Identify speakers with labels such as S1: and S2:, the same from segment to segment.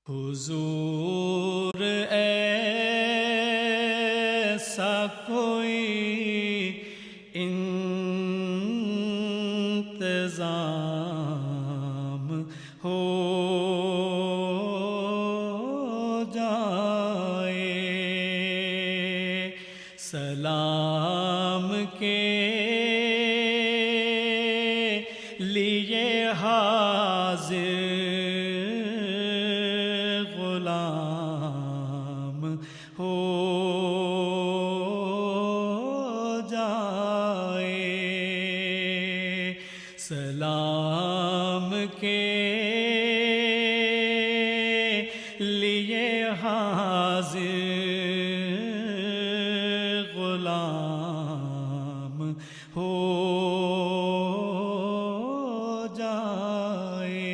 S1: حضور ایسا کوئی انتظام ہو جائے، سلام کے لیے حاضر غلام ہو جائے، سلام کے لیے حاضر غلام ہو جائے۔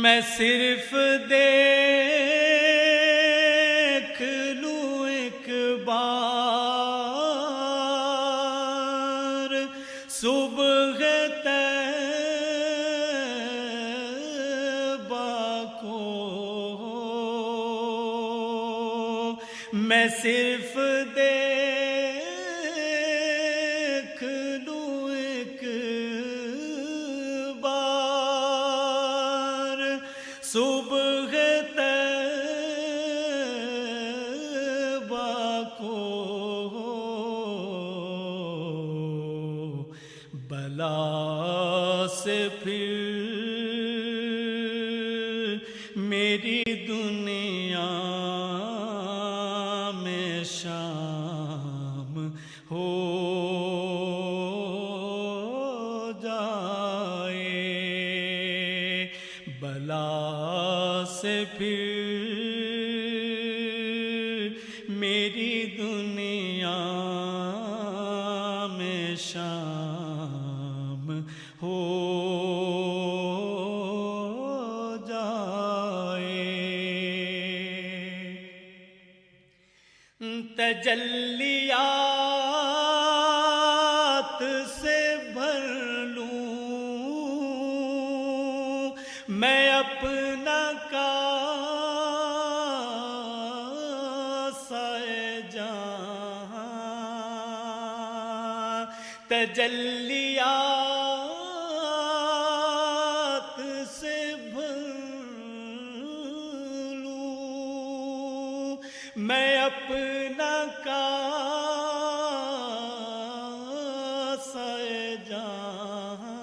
S1: میں صرف دیکھ لوں ایک بار صبح طیبہ کو، میں صرف دیکھ لوں ایک بار صبح طیبہ کو، بلا سے پھر میری دنیا میں شام ہو جائے، بلا سے پھر میری دنیا میں شام ہو جائے۔ تجلیات سے بھر لوں میں اپنا کاسہ جہاں، تجلیات سے بھر لوں میں اپنا کاسہ جہاں،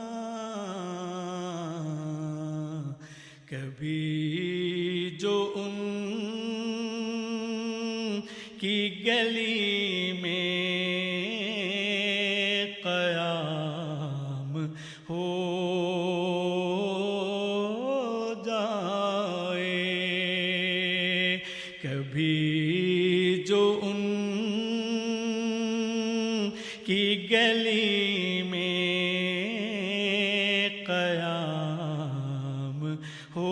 S1: کبھی جو ان کی گلی میں قیام ہو جائے، کبھی جو ان کی گلی میں قیام ہو